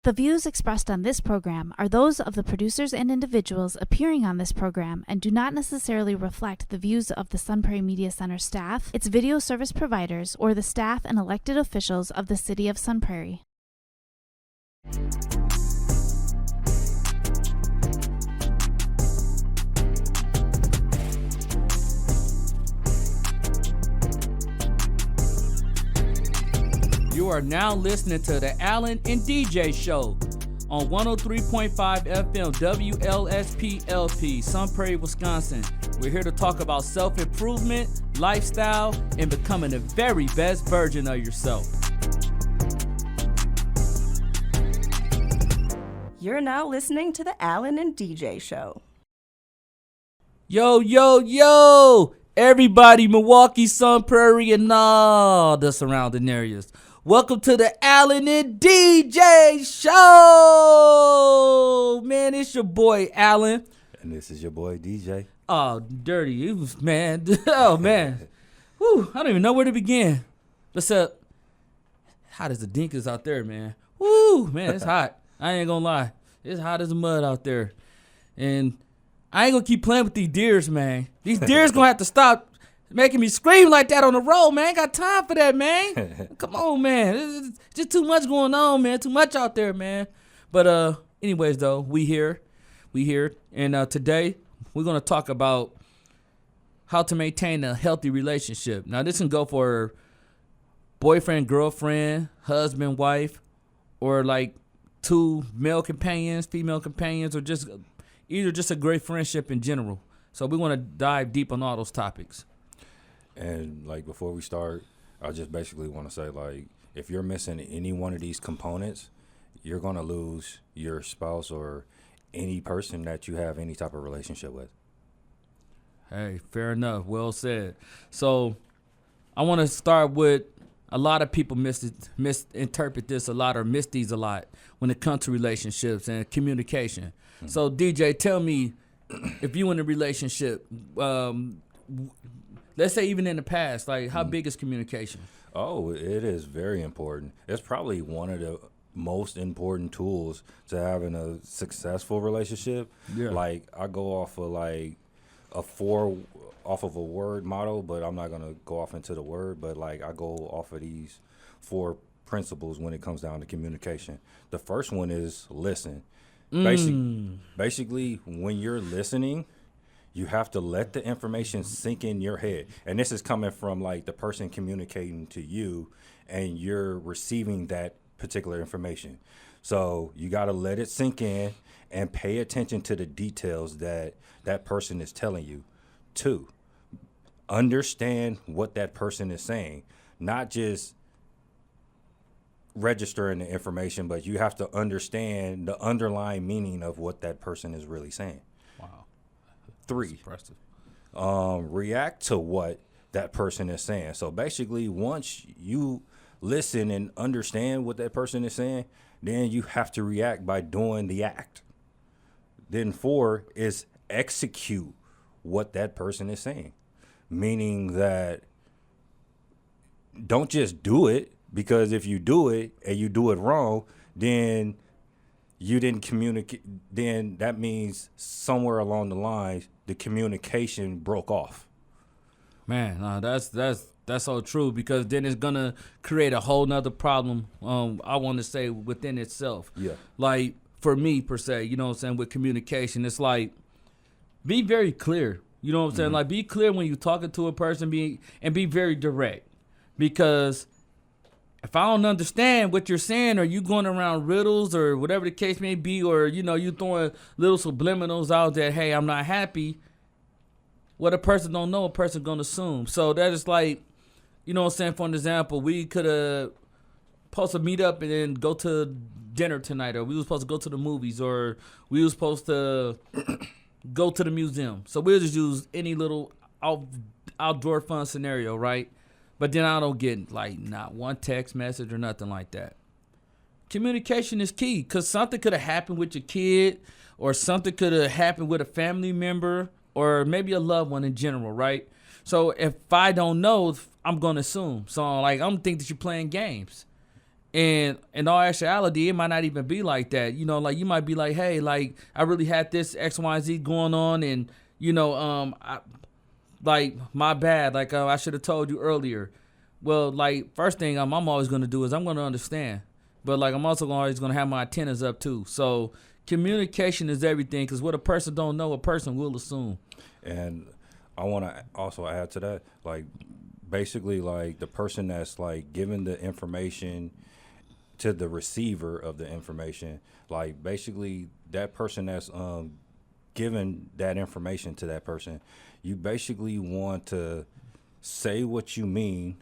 The views expressed on this program are those of the producers and individuals appearing on this program and do not necessarily reflect the views of the Sun Prairie Media Center staff, its video service providers, or the staff and elected officials of the City of Sun Prairie. You are now listening to the Allen and DJ Show on 103.5 FM WLSP-LP, Sun Prairie, Wisconsin. We're here to talk about self-improvement, lifestyle, and becoming the very best version of yourself. You're now listening to the Allen and DJ Show. Yo, yo, yo! Everybody, Milwaukee, Sun Prairie, and all the surrounding areas. Welcome to the Allen and DJ Show! Man, it's your boy, Allen. And this is your boy, DJ. Oh, dirty. It was, man. Oh, man. Whew, I don't even know where to begin. What's up? Hot as the dinkers out there, man. Woo, man, it's hot. I ain't gonna lie. It's hot as the mud out there. And I ain't gonna keep playing with these deers, man. These deers gonna have to stop making me scream like that on the road, man. Ain't got time for that, man. Come on, man. It's just too much going on, man. Too much out there, man. But anyways, though, we here. And today we're gonna talk about how to maintain a healthy relationship. Now, this can go for boyfriend, girlfriend, husband, wife, or like two male companions, female companions, or just either just a great friendship in general. So we want to dive deep on all those topics. And like before we start, I just basically want to say, like, if you're missing any one of these components, you're gonna lose your spouse or any person that you have any type of relationship with. Hey, fair enough. Well said. So I want to start with a lot of people misinterpret this a lot or miss these a lot when it comes to relationships and communication. Mm-hmm. So DJ, tell me, if you in a relationship, let's say even in the past, like how big is communication? Oh, it is very important. It's probably one of the most important tools to having a successful relationship. Yeah. Like I go off of like off of a word model, but I'm not gonna go off into the word, but like I go off of these 4 principles when it comes down to communication. The first one is listen. Basically, when you're listening, you have to let the information sink in your head. And this is coming from like the person communicating to you and you're receiving that particular information. So you got to let it sink in and pay attention to the details that that person is telling you. 2, understand what that person is saying, not just registering the information, but you have to understand the underlying meaning of what that person is really saying. Wow. 3, react to what that person is saying. So basically, once you listen and understand what that person is saying, then you have to react by doing the act. Then 4 is execute what that person is saying, meaning that don't just do it, because if you do it and you do it wrong, then you didn't communicate. Then that means somewhere along the lines, the communication broke off. Man, that's so true, because then it's gonna create a whole nother problem. I want to say within itself. Yeah. Like for me per se, you know what I'm saying, with communication, it's like be very clear. You know what I'm saying? Like be clear when you're talking to a person, be very direct, because if I don't understand what you're saying, or you going around riddles or whatever the case may be, or, you know, you throwing little subliminals out that, hey, I'm not happy, what a person don't know, a person going to assume. So that is like, you know what I'm saying, for an example, we could have supposed to meet up and then go to dinner tonight, or we was supposed to go to the movies, or we was supposed to go to the museum. So we'll just use any little outdoor fun scenario, right? But then I don't get like not one text message or nothing like that. Communication is key, because something could have happened with your kid, or something could have happened with a family member, or maybe a loved one in general, right? So if I don't know, I'm going to assume. So like I'm think that you're playing games. And in all actuality, it might not even be like that. You know, like you might be like, hey, like I really had this X, Y, Z going on, and you know, like my bad. Like I should have told you earlier. Well, like first thing I'm always gonna do is I'm gonna understand, but like I'm also always gonna have my antennas up too. So communication is everything, because what a person don't know, a person will assume. And I want to also add to that, like basically like the person that's like giving the information to the receiver of the information, like basically that person that's giving that information to that person, you basically want to say what you mean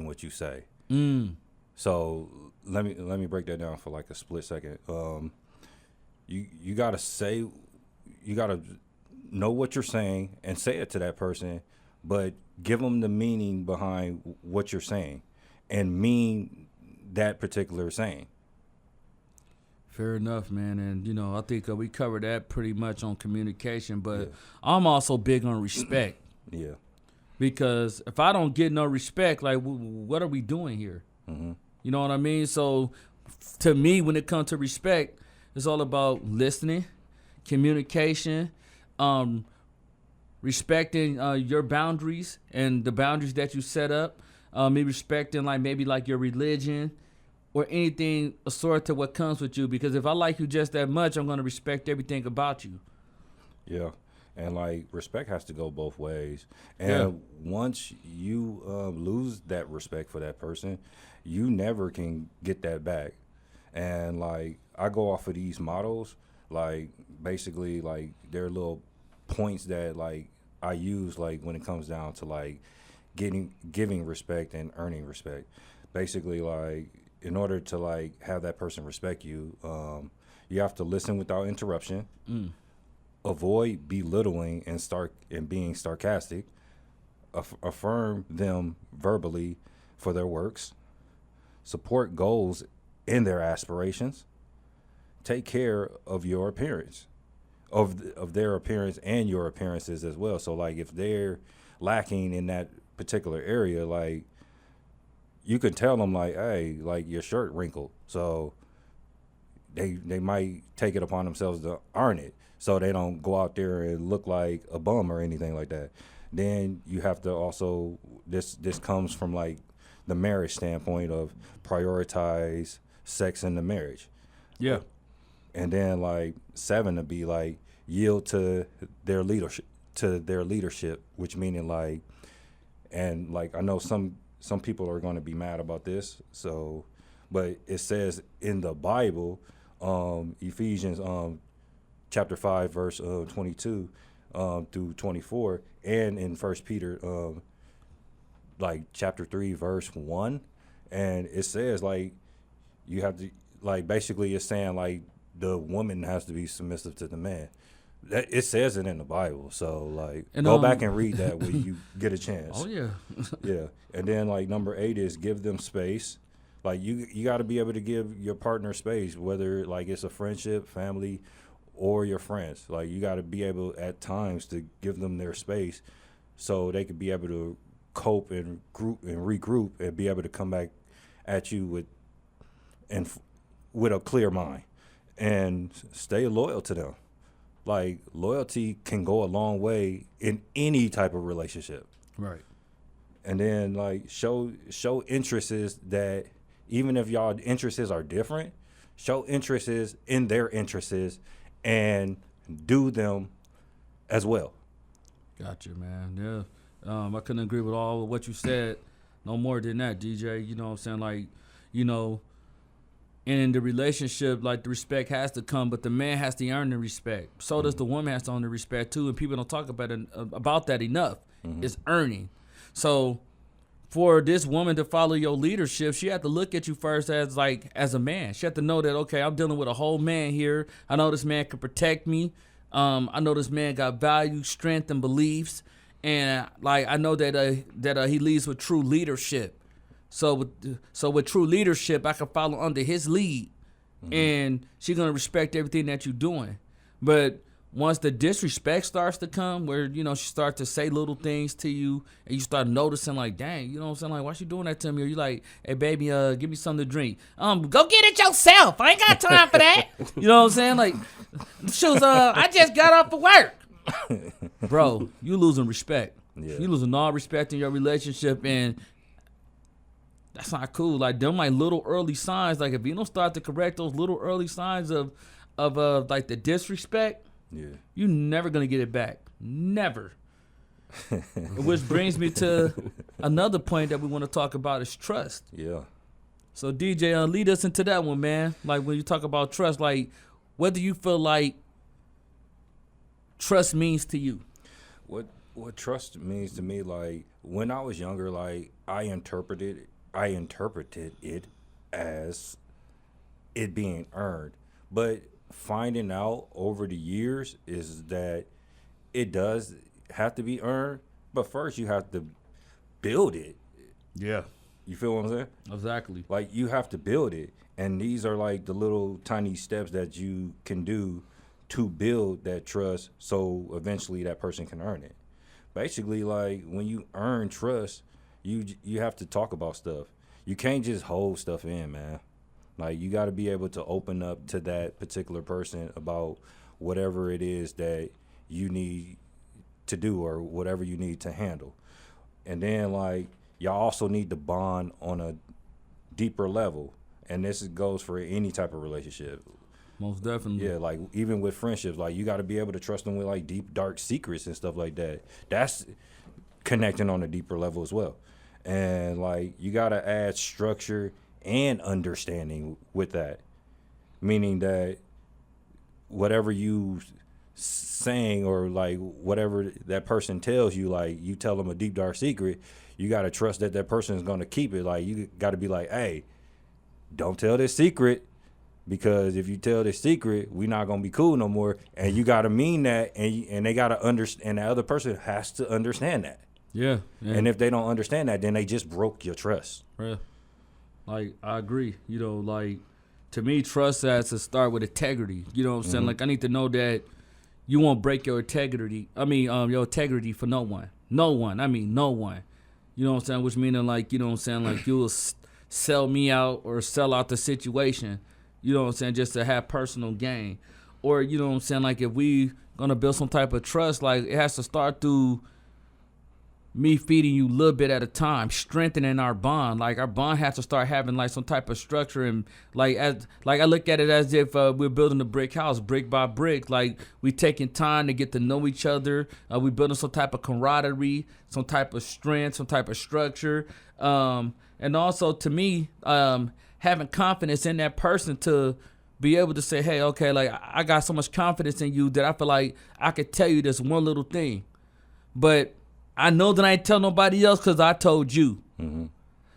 what you say. So let me break that down for like a split second. You gotta say, you gotta know what you're saying and say it to that person, but give them the meaning behind what you're saying and mean that particular saying. Fair enough, man. And, you know, I think we covered that pretty much on communication, but I'm also big on respect. Yeah. Because if I don't get no respect, like, what are we doing here? Mm-hmm. You know what I mean? So to me, when it comes to respect, it's all about listening, communication, respecting your boundaries and the boundaries that you set up, me respecting like maybe like your religion or anything assorted to what comes with you. Because if I like you just that much, I'm going to respect everything about you. Yeah. And like respect has to go both ways. And once you lose that respect for that person, you never can get that back. And like I go off of these models, like basically like they're little points that like I use like when it comes down to like giving respect and earning respect. Basically, like in order to like have that person respect you, you have to listen without interruption. Avoid belittling and being sarcastic. Affirm them verbally for their works. Support goals in their aspirations. Take care of your appearance, of their appearance and your appearances as well. So like if they're lacking in that particular area, like you can tell them like, hey, like your shirt wrinkled. So they might take it upon themselves to iron it, so they don't go out there and look like a bum or anything like that. Then you have to also, this comes from like the marriage standpoint of prioritize sex in the marriage. Yeah. And then like 7 to be like yield to their leadership, which meaning like, and like I know some people are going to be mad about this, so but it says in the Bible, Ephesians chapter 5 verse 22 through 24, and in 1 Peter like chapter 3 verse 1, and it says like you have to, like basically it's saying like the woman has to be submissive to the man. It says it in the Bible, so like go back and read that when you get a chance. Oh yeah. Yeah. And then like number 8 is give them space. Like you got to be able to give your partner space, whether like it's a friendship, family, or your friends. Like you got to be able at times to give them their space so they could be able to cope and regroup and be able to come back at you with a clear mind and stay loyal to them. Like loyalty can go a long way in any type of relationship. Right. And then like show interests that even if y'all interests are different, show interests in their interests and do them as well. Gotcha, man. Yeah. I couldn't agree with all of what you said. No more than that, DJ. You know what I'm saying? Like, you know, and in the relationship, like the respect has to come, but the man has to earn the respect. So does the woman has to earn the respect too, and people don't talk about that enough. It's earning. So for this woman to follow your leadership, she had to look at you first as a man. She had to know that, okay, I'm dealing with a whole man here. I know this man can protect me. I know this man got value, strength, and beliefs, and like I know that he leads with true leadership. So with true leadership, I can follow under his lead, and she's gonna respect everything that you're doing. But once the disrespect starts to come, where, you know, she start to say little things to you, and you start noticing, like, dang, you know what I'm saying? Like, why she doing that to me? Or you like, hey, baby, give me something to drink. Go get it yourself. I ain't got time for that. You know what I'm saying? Like, shoes, I just got off of work. Bro, you losing respect. Yeah. You losing all respect in your relationship, and that's not cool. Like, them, like, little early signs, like, if you don't start to correct those little early signs of like, the disrespect, Yeah. you never gonna get it back. Never. Which brings me to another point that we want to talk about is trust. Yeah. So DJ, lead us into that one, man. Like, when you talk about trust, like, what do you feel like trust means to you? What trust means to me, like, when I was younger, like, I interpreted it as it being earned. But finding out over the years is that it does have to be earned, but first you have to build it. Yeah. You feel what I'm saying? Exactly. Like, you have to build it, and these are like the little tiny steps that you can do to build that trust, so eventually that person can earn it. Basically, like, when you earn trust, you have to talk about stuff. You can't just hold stuff in, man. Like, you got to be able to open up to that particular person about whatever it is that you need to do or whatever you need to handle. And then, like, y'all also need to bond on a deeper level. And this goes for any type of relationship. Most definitely. Yeah, like, even with friendships, like, you got to be able to trust them with, like, deep, dark secrets and stuff like that. That's connecting on a deeper level as well. And, like, you got to add structure and understanding with that, meaning that whatever you saying or, like, whatever that person tells you, like, you tell them a deep, dark secret, you got to trust that that person is going to keep it. Like, you got to be like, hey, don't tell this secret, because if you tell this secret, we're not going to be cool no more. And you got to mean that, and they got to understand, and the other person has to understand that. Yeah. And if they don't understand that, then they just broke your trust. Yeah. Like, I agree. You know, like, to me, trust has to start with integrity. You know what I'm saying? Like, I need to know that you won't break your integrity. Your integrity for no one. No one. I mean, no one. You know what I'm saying? Which meaning, like, you know what I'm saying? Like, you will sell me out or sell out the situation. You know what I'm saying? Just to have personal gain. Or, you know what I'm saying? Like, if we gonna build some type of trust, like, it has to start through me feeding you a little bit at a time, strengthening our bond. Like, our bond has to start having, like, some type of structure, and like I look at it as if we're building a brick house, brick by brick. Like, we taking time to get to know each other. We building some type of camaraderie, some type of strength, some type of structure, and also, to me, having confidence in that person to be able to say, hey, okay, like, I got so much confidence in you that I feel like I could tell you this one little thing, but I know that I ain't tell nobody else because I told you. Mm-hmm.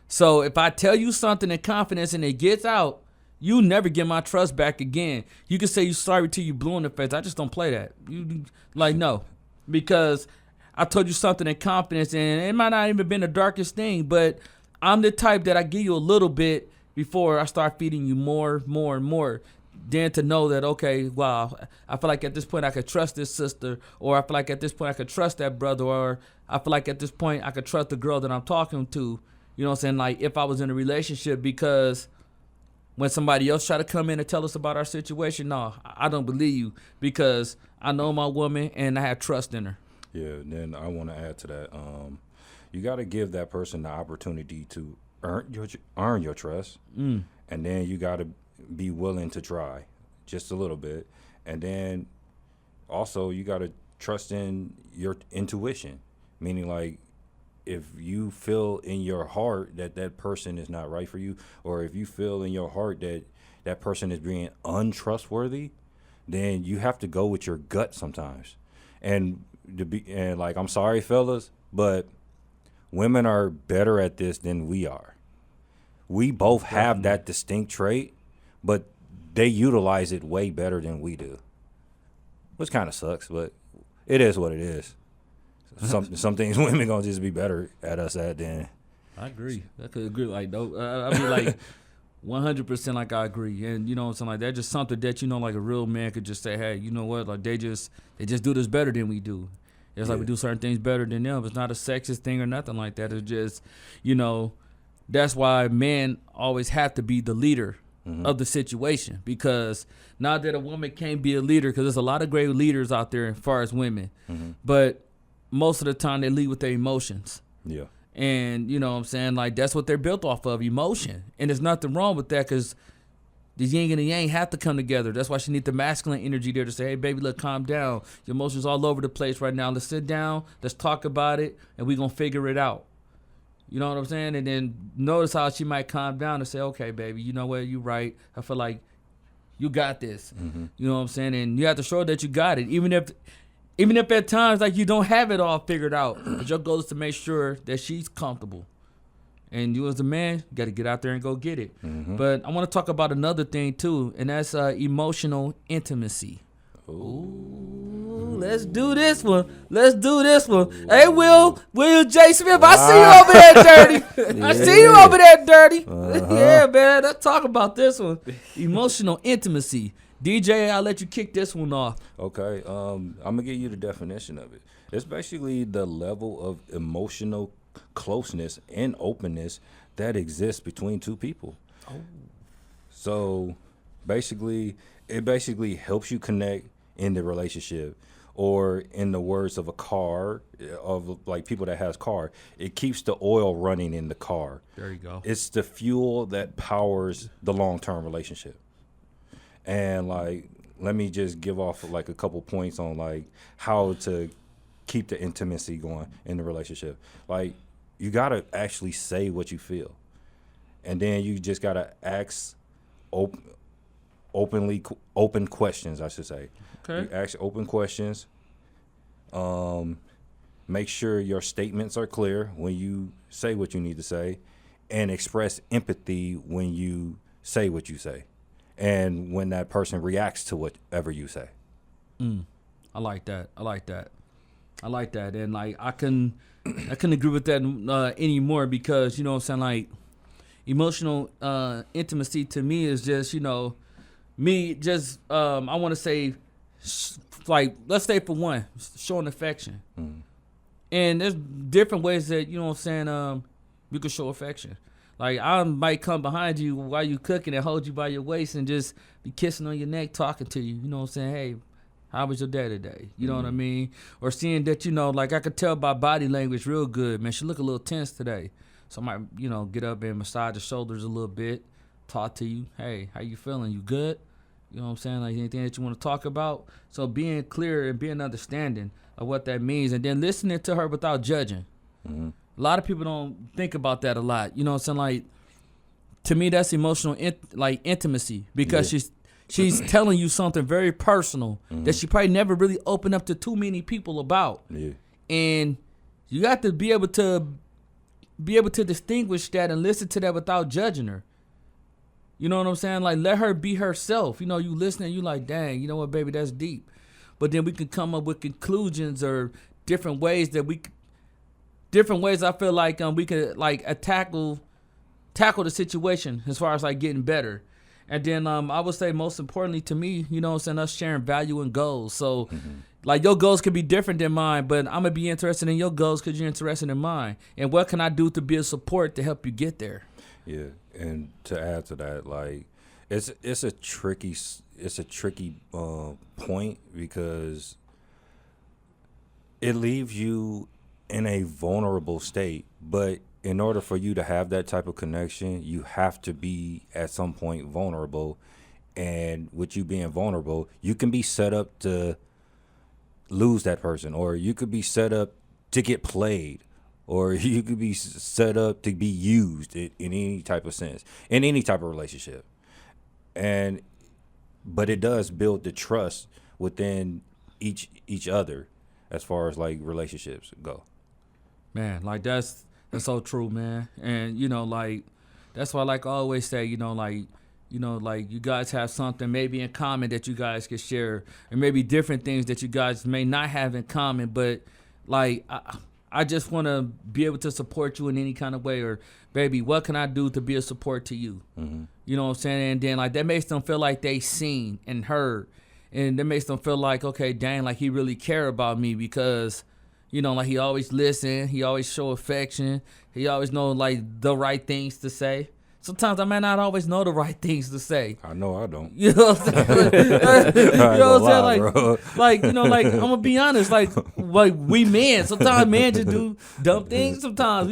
So if I tell you something in confidence and it gets out, you never get my trust back again. You can say you sorry till you blue in the face. I just don't play that. You like, no, because I told you something in confidence, and it might not even been the darkest thing, but I'm the type that I give you a little bit before I start feeding you more and more. Then to know that, okay, wow, I feel like at this point I could trust this sister, or I feel like at this point I could trust that brother, or I feel like at this point I could trust the girl that I'm talking to. You know what I'm saying? Like, if I was in a relationship, because when somebody else try to come in and tell us about our situation, no, I don't believe you, because I know my woman and I have trust in her. Yeah, and then I want to add to that. You got to give that person the opportunity to earn your trust, and then you got to be willing to try just a little bit, and then also you got to trust in your intuition, meaning, like, if you feel in your heart that that person is not right for you, or if you feel in your heart that that person is being untrustworthy, then you have to go with your gut sometimes. And like, I'm sorry, fellas, but women are better at this than we are. We both have that distinct trait, but they utilize it way better than we do, which kind of sucks, but it is what it is. Some things women gonna just be better at us at than. I agree. I could agree. Like, I mean, like, 100%. Like I agree, and you know something like that. Just something that like a real man could just say, hey, you know what? Like they just do this better than we do. It's like we do certain things better than them. It's not a sexist thing or nothing like that. It's just, that's why men always have to be the leader of the situation, because not that a woman can't be a leader, because there's a lot of great leaders out there as far as women, but most of the time they lead with their emotions. Yeah. And you know what I'm saying, like that's what they're built off of, emotion. And there's nothing wrong with that, because the yin and the yang have to come together. That's why she needs the masculine energy there to say, hey, baby, look, calm down. Your emotions all over the place right now. Let's sit down. Let's talk about it, and we're going to figure it out. You know what I'm saying? And then notice how she might calm down and say, okay, baby, you know what? You're right. I feel like you got this. You know what I'm saying? And you have to show her that you got it, even if at times like you don't have it all figured out. But your goal is to make sure that she's comfortable. And you as a man, you got to get out there and go get it. But I want to talk about another thing too, and that's emotional intimacy. Ooh, let's do this one. Hey, William J. Smith, I see you over there, Dirty. I see you over there, Dirty. Yeah, man, let's talk about this one. Emotional intimacy. DJ, I'll let you kick this one off. Okay, I'm gonna give you the definition of it. It's basically the level of emotional closeness and openness that exists between two people. So it basically helps you connect in the relationship, or in the words of a car, of like people that has car, it keeps the oil running in the car. There you go. It's the fuel that powers the long-term relationship. And like, let me just give off like a couple points on like how to keep the intimacy going in the relationship. Like, you gotta actually say what you feel, and then you just gotta ask open questions, I should say. Okay. You ask open questions. Make sure your statements are clear when you say what you need to say, and express empathy when you say what you say, and when that person reacts to whatever you say. I like that. And like I couldn't agree with that anymore, because you know what I'm saying, like emotional intimacy to me is just, me just I want to say like, let's say for one, showing affection. And there's different ways that, you know what I'm saying, you can show affection. Like, I might come behind you while you cooking and hold you by your waist and just be kissing on your neck, talking to you. You know what I'm saying? Hey, how was your day today? You know what I mean? Or seeing that, like I could tell by body language real good, man, she look a little tense today. So I might, get up and massage the shoulders a little bit, talk to you. Hey, how you feeling? You good? You know what I'm saying? Like, anything that you want to talk about? So being clear and being understanding of what that means, and then listening to her without judging. A lot of people don't think about that a lot. You know what I'm saying? Like, to me, that's emotional intimacy, because she's telling you something very personal that she probably never really opened up to too many people about. Yeah. And you got to be able to distinguish that and listen to that without judging her. You know what I'm saying? Like, let her be herself. You listening, you like, dang, you know what, baby, that's deep. But then we can come up with conclusions or different ways I feel like we could like tackle the situation as far as like getting better. And then I would say most importantly to me, you know what I'm saying, us sharing value and goals. So like, your goals could be different than mine, but I'm going to be interested in your goals because you're interested in mine. And what can I do to be a support to help you get there? Yeah. And to add to that, like, it's a tricky point, because it leaves you in a vulnerable state. But in order for you to have that type of connection, you have to be at some point vulnerable. And with you being vulnerable, you can be set up to lose that person, or you could be set up to get played, or you could be set up to be used in any type of sense, in any type of relationship. But it does build the trust within each other as far as like relationships go. Man, like that's so true, man. And like, that's why like I always say, like you guys have something maybe in common that you guys can share, and maybe different things that you guys may not have in common, but like I just want to be able to support you in any kind of way, or baby, what can I do to be a support to you? You know what I'm saying? And then like that makes them feel like they seen and heard, and that makes them feel like, okay, dang, like he really care about me, because you know, like he always listen, he always show affection, he always know like the right things to say. Sometimes I might not always know the right things to say. I know I don't. You know what I'm saying? You know what I'm saying? Bro. Like, you know, like I'm gonna be honest, like we men, sometimes men just do dumb things. Sometimes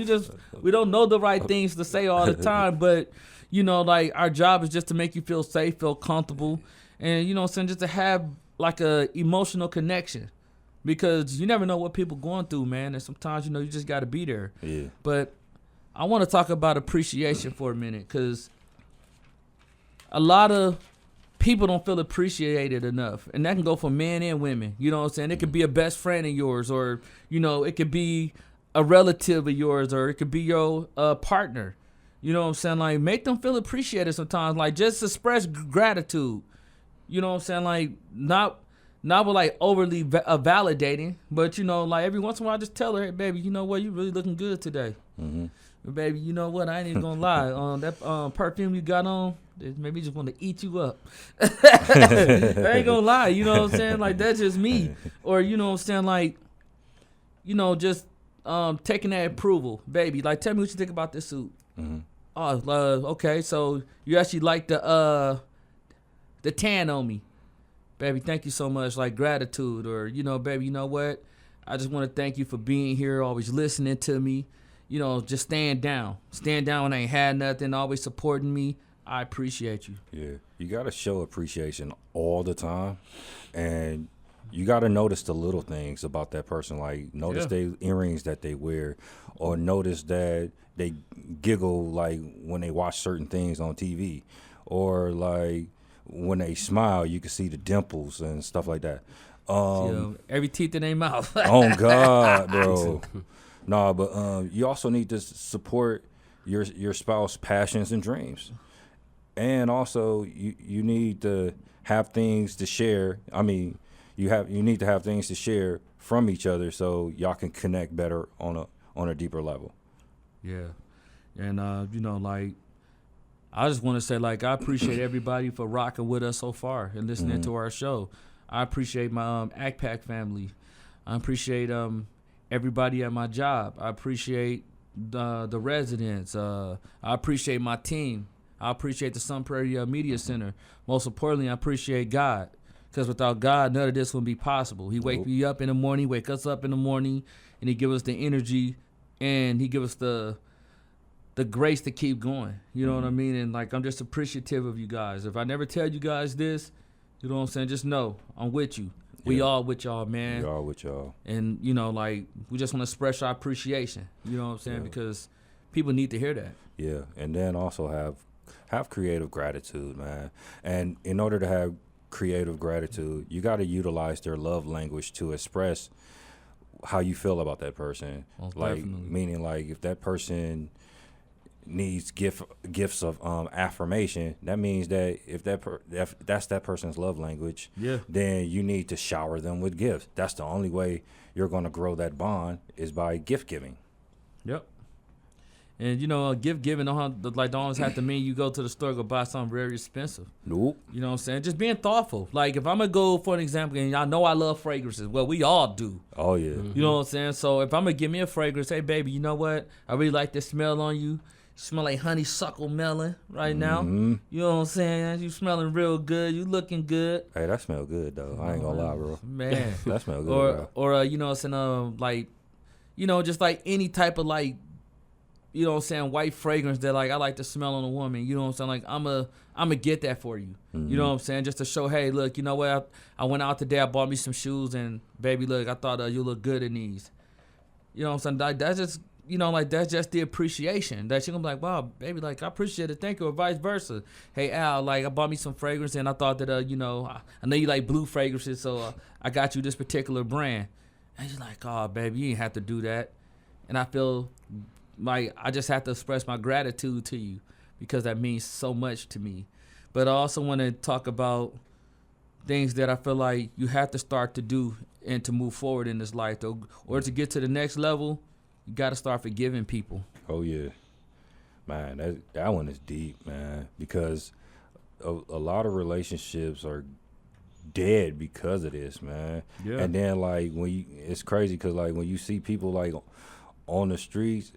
we don't know the right things to say all the time. But, you know, like our job is just to make you feel safe, feel comfortable, and you know what I'm saying, just to have like a emotional connection. Because you never know what people going through, man. And sometimes, you know, you just gotta be there. Yeah. But I want to talk about appreciation for a minute, because a lot of people don't feel appreciated enough. And that can go for men and women. You know what I'm saying? It could be a best friend of yours, or, you know, it could be a relative of yours, or it could be your partner. You know what I'm saying? Like, make them feel appreciated sometimes. Like, just express gratitude. You know what I'm saying? Like, not with, like, overly validating, but, you know, like, every once in a while, just tell her, hey, baby, you know what? You really looking good today. Baby, you know what? I ain't even gonna lie. That perfume you got on, it made me just want to eat you up. I ain't gonna lie. You know what I'm saying? Like, that's just me. Or, you know what I'm saying? Like, you know, just taking that approval. Baby, like, tell me what you think about this suit. Oh, okay. So you actually like the tan on me. Baby, thank you so much. Like, gratitude. Or, you know, baby, you know what? I just want to thank you for being here, always listening to me. You know, just stand down. Stand down when I ain't had nothing, always supporting me. I appreciate you. Yeah. You got to show appreciation all the time. And you got to notice the little things about that person. Like, notice the earrings that they wear, or notice that they giggle, like, when they watch certain things on TV. Or, like, when they smile, you can see the dimples and stuff like that. Every teeth in their mouth. Oh, God, bro. No, but you also need to support your spouse's passions and dreams. And also, you need to have things to share. I mean, you need to have things to share from each other, so y'all can connect better on a deeper level. Yeah. And, you know, like, I just want to say, like, I appreciate everybody for rocking with us so far and listening to our show. I appreciate my ACPAC family. I appreciate everybody at my job. I appreciate the residents. I appreciate my team. I appreciate the Sun Prairie Media Center. Most importantly, I appreciate God, because without God, none of this would be possible. He wake me up in the morning, wake us up in the morning, and he give us the energy, and he give us the grace to keep going. You know what I mean? And, like, I'm just appreciative of you guys. If I never tell you guys this, you know what I'm saying, just know I'm with you. We all with y'all, man. We all with y'all. And, you know, like, we just want to express our appreciation. You know what I'm saying? Because people need to hear that. Yeah, and then also have creative gratitude, man. And in order to have creative gratitude, you got to utilize their love language to express how you feel about that person. Most like, definitely. meaning, like, if that person needs gifts of affirmation, that means that if that's that person's love language, then you need to shower them with gifts. That's the only way you're going to grow that bond, is by gift giving. Yep. And, you know, gift giving don't always have to mean you go to the store, go buy something very expensive. Nope. You know what I'm saying? Just being thoughtful. Like, if I'm going to go, for an example, and y'all know I love fragrances. Well, we all do. Oh, yeah. You know what I'm saying? So if I'm going to give me a fragrance, hey, baby, you know what? I really like the smell on you. You smell like honeysuckle melon right now. You know what I'm saying? You smelling real good. You looking good. Hey, that smell good, though. I ain't going to lie, bro. Man. That smell good, bro. Or you know what I'm saying? Like, you know, just like any type of, like, you know what I'm saying, white fragrance that, like, I like to smell on a woman. You know what I'm saying? Like, I'm a get that for you. You know what I'm saying? Just to show, hey, look, you know what? I went out today, I bought me some shoes, and, baby, look, I thought you look good in these. You know what I'm saying? Like, that's just, you know, like, that's just the appreciation. That you're going to be like, wow, baby, like, I appreciate it. Thank you, or vice versa. Hey, Al, like, I bought me some fragrance, and I thought that, you know, I know you like blue fragrances, so I got you this particular brand. And you're like, oh, baby, you ain't have to do that. And I feel like I just have to express my gratitude to you, because that means so much to me. But I also want to talk about things that I feel like you have to start to do and to move forward in this life, though, or to get to the next level, you got to start forgiving people. Oh yeah, man, that one is deep, man, because a lot of relationships are dead because of this, man. Yeah. And then like it's crazy because like when you see people like on the streets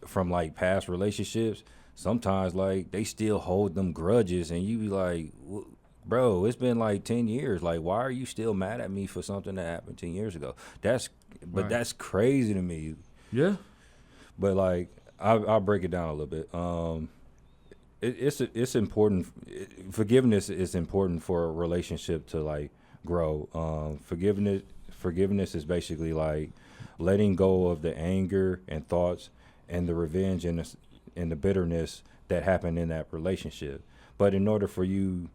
from like past relationships, sometimes like they still hold them grudges, and you be like, bro, it's been like 10 years. Like, why are you still mad at me for something that happened 10 years ago? Right. That's crazy to me. Yeah. But like, I'll break it down a little bit. It's important. Forgiveness is important for a relationship to like grow. Forgiveness is basically like letting go of the anger and thoughts and the revenge and the bitterness that happened in that relationship. But in order for you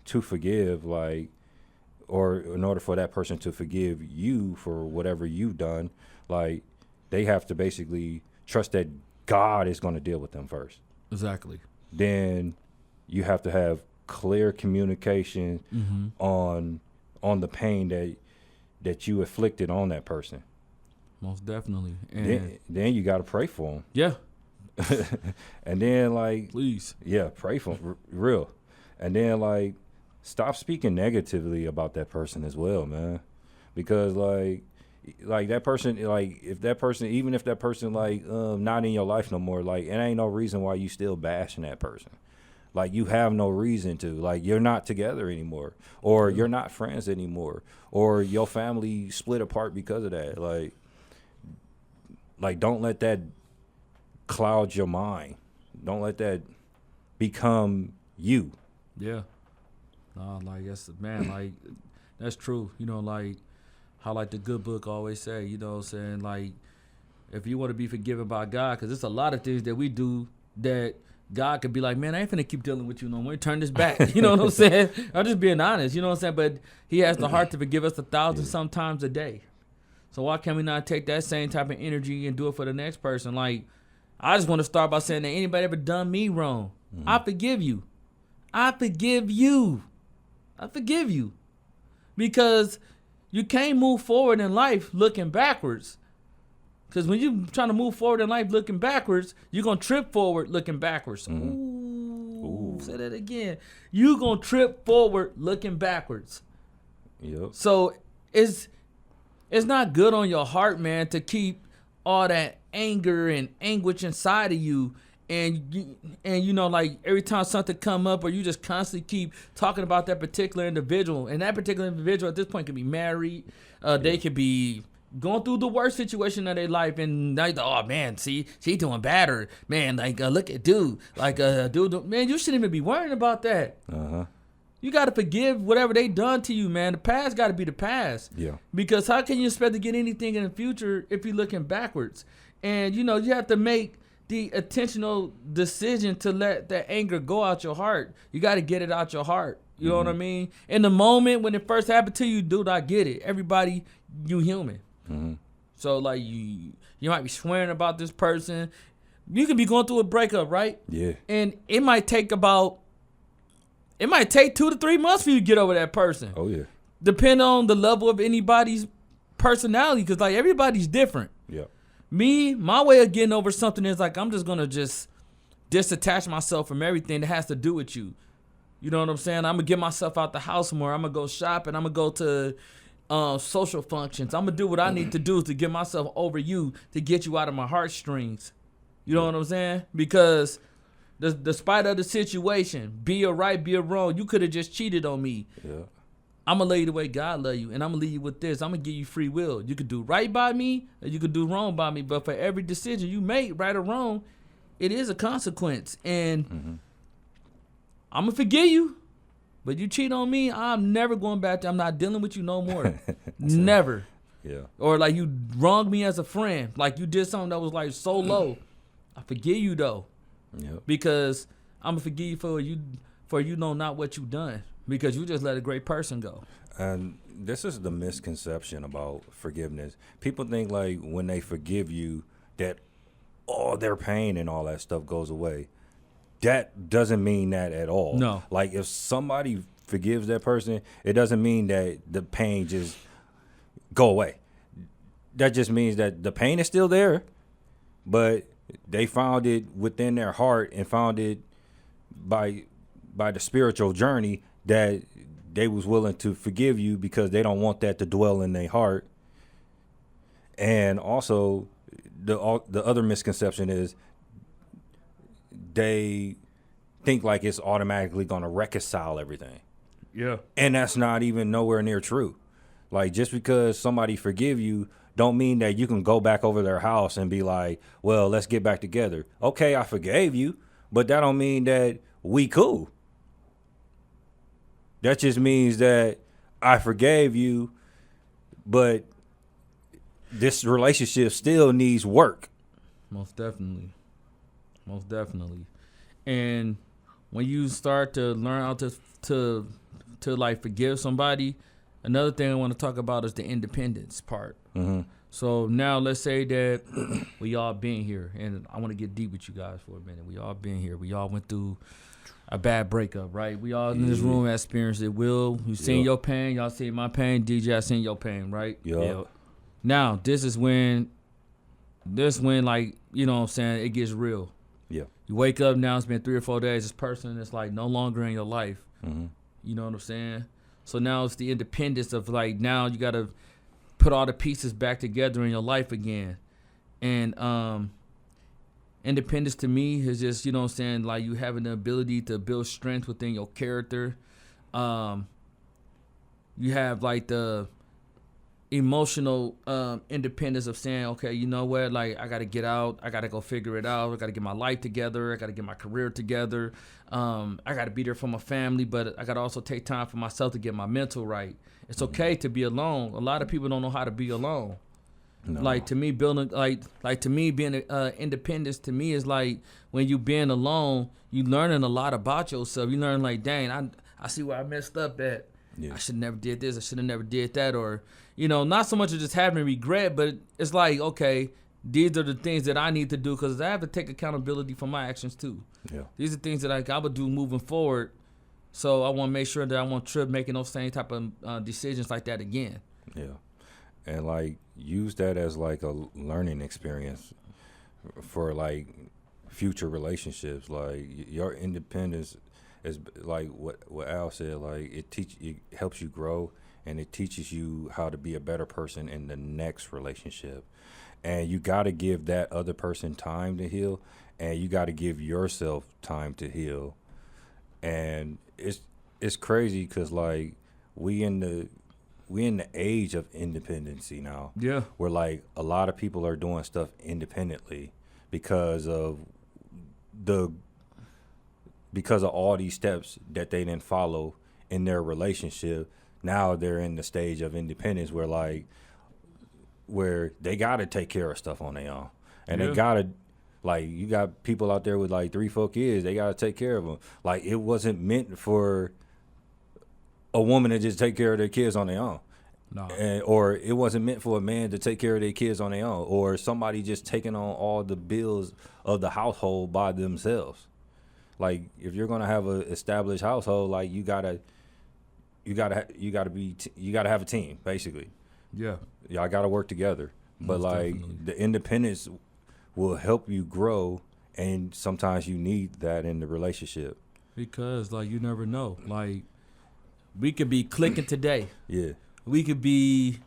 to forgive, like, or in order for that person to forgive you for whatever you've done, like, they have to basically trust that God is going to deal with them first. Exactly. Then you have to have clear communication on the pain that you inflicted on that person. Most definitely. And Then you got to pray for them. yeah, And then like, please. yeah, pray for them, real. And then like, stop speaking negatively about that person as well, man. Because like that person, like if that person, even if that person like not in your life no more, like it ain't no reason why you still bashing that person. Like you have no reason to. Like you're not together anymore, or you're not friends anymore, or your family split apart because of that. Like don't let that cloud your mind. Don't let that become you. Yeah. Nah, like that's man, like that's true. You know, like how like the good book always say, you know what I'm saying? Like if you want to be forgiven by God, because there's a lot of things that we do that God could be like, man, I ain't finna keep dealing with you no more. Turn this back. You know what I'm saying? I'm just being honest, you know what I'm saying? But he has the heart to forgive us 1,000 sometimes a day. So why can't we not take that same type of energy and do it for the next person? Like, I just want to start by saying that anybody ever done me wrong, I forgive you. I forgive you. I forgive you. Because you can't move forward in life looking backwards. Because when you're trying to move forward in life looking backwards, you're going to trip forward looking backwards. Ooh. Say that again. You're going to trip forward looking backwards. Yep. So it's not good on your heart, man, to keep all that anger and anguish inside of you. And you know, like every time something come up, or you just constantly keep talking about that particular individual, and that particular individual at this point could be married, they could be going through the worst situation of their life, and like, oh man, see, she doing bad, or man, like look at dude, like dude, man, you shouldn't even be worrying about that. You got to forgive whatever they done to you, man. The past got to be the past. Yeah. Because how can you expect to get anything in the future if you're looking backwards? And you know, you have to make the intentional decision to let that anger go out your heart. You got to get it out your heart. You know what I mean? In the moment when it first happened to you, dude, I get it. Everybody, you human. So like you might be swearing about this person. You could be going through a breakup, right? Yeah. And it might take 2 to 3 months for you to get over that person. Oh yeah. Depending on the level of anybody's personality, because like everybody's different. Yeah. Me, my way of getting over something is like I'm just gonna just disattach myself from everything that has to do with you. You know what I'm saying? I'm gonna get myself out the house more. I'm gonna go shopping. I'm gonna go to social functions. I'm gonna do what I need to do to get myself over you, to get you out of my heartstrings. You know what I'm saying? Because despite of the situation, be a right, be a wrong, you could have just cheated on me. Yeah. I'm going to love you the way God love you, and I'm going to leave you with this. I'm going to give you free will. You could do right by me, or you could do wrong by me, but for every decision you make, right or wrong, it is a consequence. And I'm going to forgive you, but you cheat on me, I'm never going back to, I'm not dealing with you no more. Never. Yeah. Or like you wronged me as a friend, like you did something that was like so low. I forgive you though. Yep. Because I'm gonna forgive you for you know not what you done, because you just let a great person go. And this is the misconception about forgiveness. People think like when they forgive you that all their pain and all that stuff goes away. That doesn't mean that at all. No. Like if somebody forgives that person, it doesn't mean that the pain just go away. That just means that the pain is still there, but they found it within their heart and found it by the spiritual journey that they was willing to forgive you because they don't want that to dwell in their heart. And also the other misconception is they think like it's automatically going to reconcile everything. Yeah. And that's not even nowhere near true. Like, just because somebody forgive you don't mean that you can go back over their house and be like, well, let's get back together. Okay, I forgave you, but that don't mean that we cool. That just means that I forgave you, but this relationship still needs work. Most definitely. Most definitely. And when you start to learn how to like forgive somebody, another thing I want to talk about is the independence part. Mm-hmm. So now let's say that we all been here, and I want to get deep with you guys for a minute. We all been here. We all went through a bad breakup, right? We all in this room experienced it. Will, you seen your pain. Y'all seen my pain. DJ, I seen your pain, right? Yeah. Now, this when like, you know what I'm saying, it gets real. Yeah. You wake up now, it's been 3 or 4 days, this person is like no longer in your life. Mm-hmm. You know what I'm saying? So now it's the independence of like, now you got to put all the pieces back together in your life again. And independence to me is just, you know what I'm saying, like you having the ability to build strength within your character. You have like the emotional independence of saying, okay, you know what, like I got to get out, I got to go figure it out, I got to get my life together, I got to get my career together, I got to be there for my family, but I got to also take time for myself to get my mental right. It's okay to be alone. A lot of people don't know how to be alone. No. Like to me, building like to me being independence to me is like when you being alone, you learning a lot about yourself. You learn like, dang, I see where I messed up at. Yeah. I should never did this. I should have never did that. Or, you know, not so much of just having regret, but it's like, okay, these are the things that I need to do because I have to take accountability for my actions too. Yeah. These are things that I would do moving forward. So I want to make sure that I won't trip making those same type of decisions like that again. Yeah. And like use that as like a learning experience for like future relationships. Like your independence is like what Al said, like it helps you grow and it teaches you how to be a better person in the next relationship. And you got to give that other person time to heal, and you got to give yourself time to heal. And it's crazy because like we in the age of independency now. Yeah. Where like a lot of people are doing stuff independently because of all these steps that they didn't follow in their relationship. Now they're in the stage of independence where they gotta take care of stuff on their own. And they gotta, like, you got people out there with like 3-4 kids, they gotta take care of them. Like, it wasn't meant for a woman to just take care of their kids on their own. No. Or it wasn't meant for a man to take care of their kids on their own, or somebody just taking on all the bills of the household by themselves. Like, if you're gonna have an established household, like you gotta have a team, basically. Yeah, y'all gotta work together. But like definitely. The independence will help you grow, and sometimes you need that in the relationship because like you never know. Like we could be clicking today. Yeah, we could be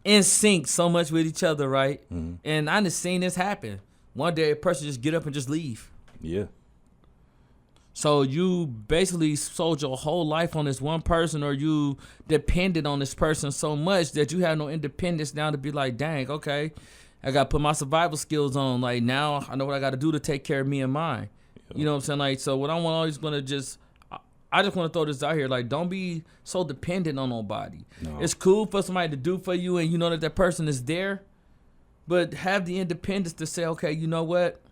in sync so much with each other, right? Mm-hmm. And I just seen this happen. One day a person just get up and just leave. Yeah. So you basically sold your whole life on this one person, or you depended on this person so much that you have no independence now to be like, dang, okay, I got to put my survival skills on. Like, now I know what I got to do to take care of me and mine. Yeah. You know what I'm saying? Like, so what I just want to throw this out here. Like, don't be so dependent on nobody. No. It's cool for somebody to do for you and you know that person is there, but have the independence to say, okay, you know what?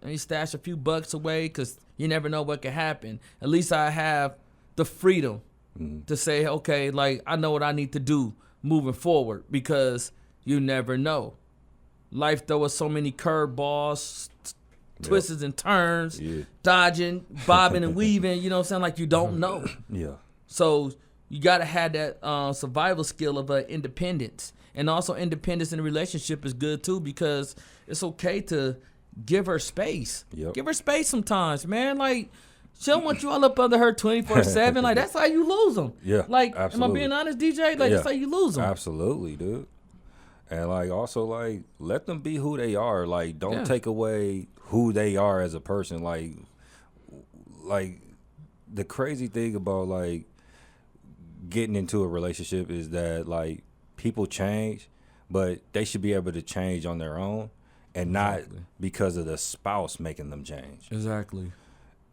Let me stash a few bucks away because you never know what can happen. At least I have the freedom to say, okay, like I know what I need to do moving forward because you never know. Life throws us so many curveballs, twists and turns, Yeah. dodging, bobbing and weaving. You know what I'm saying? Like you don't know. Yeah. So you got to have that survival skill of independence. And also independence in a relationship is good too, because it's okay to give her space. Yep. Give her space sometimes, man. Like, she don't want you all up under her 24/7. Like, that's how you lose them. Yeah, Like, absolutely. am I being honest, DJ? Like, Yeah. that's how you lose them. Absolutely, dude. And like also like let them be who they are. Like don't Yeah. take away who they are as a person. Like the crazy thing about like getting into a relationship is that like people change, but they should be able to change on their own and Exactly. not because of the spouse making them change. Exactly.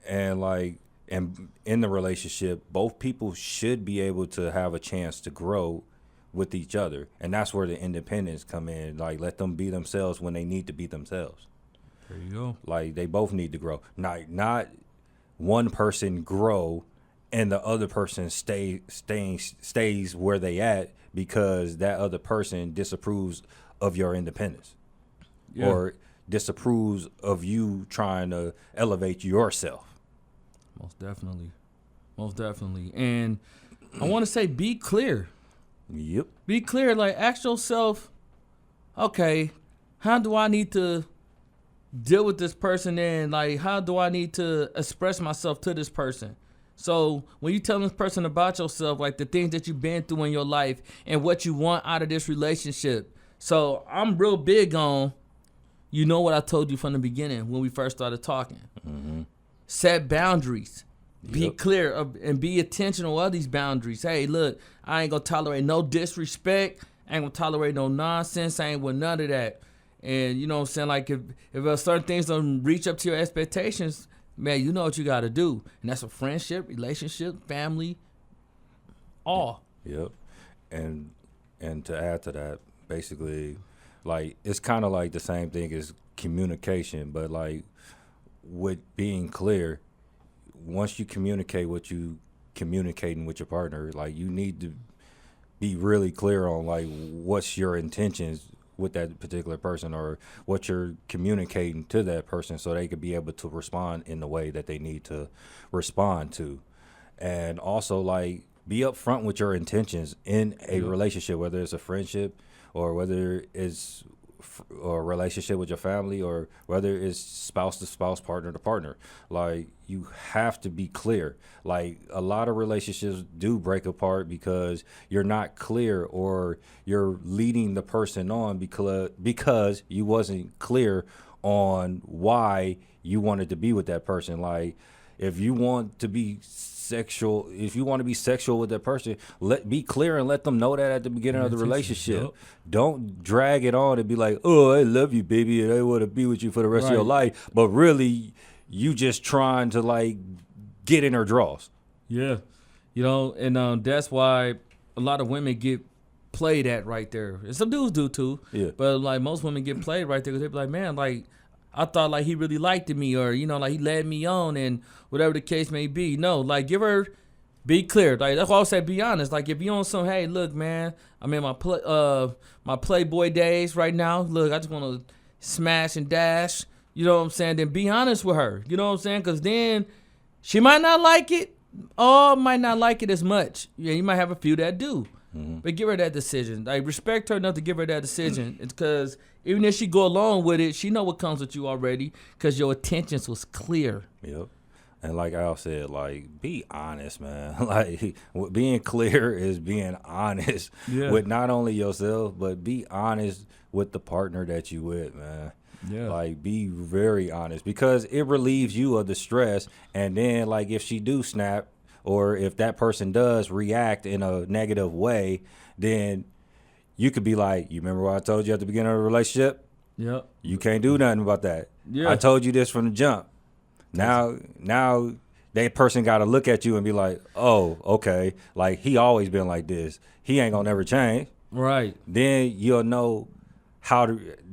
And like and in the relationship, both people should be able to have a chance to grow with each other, and that's where the independence come in. Like let them be themselves when they need to be themselves. There you go. Like they both need to grow. Not one person grow and the other person stays where they at because that other person disapproves of your independence. Yeah. Or disapproves of you trying to elevate yourself. Most definitely. Most definitely. And I want to say be clear. Yep. Be clear. Like, ask yourself, okay, how do I need to deal with this person, and like how do I need to express myself to this person? So when you tell this person about yourself, like the things that you've been through in your life and what you want out of this relationship. So I'm real big on, you know what I told you from the beginning when we first started talking. Mm-hmm. Set boundaries. Be Yep. clear and be intentional of these boundaries. Hey, look, I ain't gonna tolerate no disrespect. I ain't gonna tolerate no nonsense. I ain't with none of that. And you know what I'm saying? Like if certain things don't reach up to your expectations, man, you know what you gotta do. And that's a friendship, relationship, family, all. Yep. And to add to that, basically, like it's kind of like the same thing as communication, but like with being clear, once you communicate what you communicating with your partner, like you need to be really clear on like what's your intentions with that particular person or what you're communicating to that person so they could be able to respond in the way that they need to respond to. And also like be upfront with your intentions in a relationship, whether it's a friendship or whether it's a relationship with your family or whether it's spouse to spouse, partner to partner. Like you have to be clear. Like a lot of relationships do break apart you're not clear or you're leading the person on because you wasn't clear on why you wanted to be with that person. Like if you want to be sexual with that person, be clear and let them know that at the beginning of the relationship. Yep. Don't drag it on and be like, oh, I love you, baby, and I want to be with you for the rest of your life. But really, you just trying to like get in her draws. Yeah. You know, and that's why a lot of women get played at right there. And some dudes do too. Yeah. But like most women get played right there because they be like, man, like I thought like he really liked me, or you know, like he led me on, and whatever the case may be. No, like give her, be clear. Like that's why I say be honest. Like if you on some, hey, look, man, I'm in my Playboy days right now. Look, I just want to smash and dash. You know what I'm saying? Then be honest with her. You know what I'm saying? Because then she might not like it, or might not like it as much. Yeah, you might have a few that do. Mm-hmm. But give her that decision. Like respect her enough to give her that decision. It's because even if she go along with it, she know what comes with you already because your intentions was clear. Yep. And like Al said, like be honest, man. Like being clear is being honest with not only yourself, but be honest with the partner that you with, man. Yeah. Like be very honest because it relieves you of the stress. And then like if she do snap, or if that person does react in a negative way, then you could be like, you remember what I told you at the beginning of the relationship? Yep. You can't do nothing about that. Yeah. I told you this from the jump. Now that person got to look at you and be like, oh, okay. Like he always been like this. He ain't going to never change. Right. Then you'll know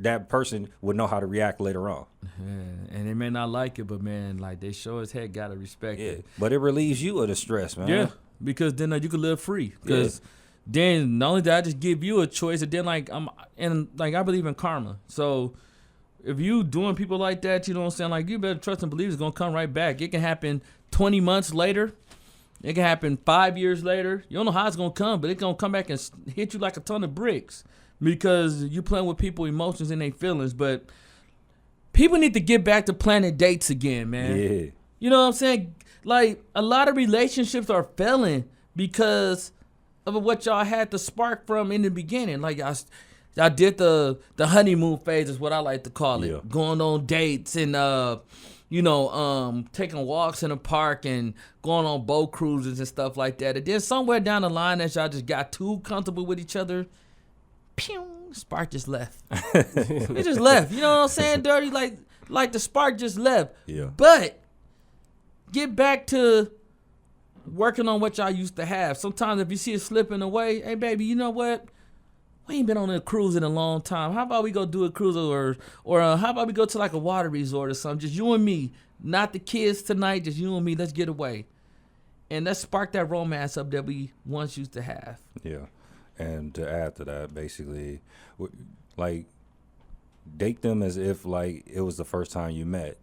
that person would know how to react later on. Yeah, and they may not like it, but man, like they sure as heck gotta respect it. But it relieves you of the stress, man. Yeah, because then you can live free. Because then not only did I just give you a choice, and then like I believe in karma. So if you doing people like that, you know what I'm saying? Like, you better trust and believe it's gonna come right back. It can happen 20 months later. It can happen 5 years later. You don't know how it's gonna come, but it's gonna come back and hit you like a ton of bricks because you playing with people's emotions and their feelings. But people need to get back to planning dates again, man. Yeah. You know what I'm saying? Like, a lot of relationships are failing because of what y'all had to spark from in the beginning. Like, y'all did the honeymoon phase is what I like to call it. Yeah. Going on dates and taking walks in the park and going on boat cruises and stuff like that. And then somewhere down the line, as y'all just got too comfortable with each other, pew, spark just left. It just left. You know what I'm saying, Dirty? Like the spark just left. Yeah. But get back to working on what y'all used to have. Sometimes if you see it slipping away, hey, baby, you know what? We ain't been on a cruise in a long time. How about we go do a cruise or how about we go to like a water resort or something? Just you and me, not the kids tonight, just you and me. Let's get away. And let's spark that romance up that we once used to have. Yeah. And to add to that, basically, like, date them as if, like, it was the first time you met.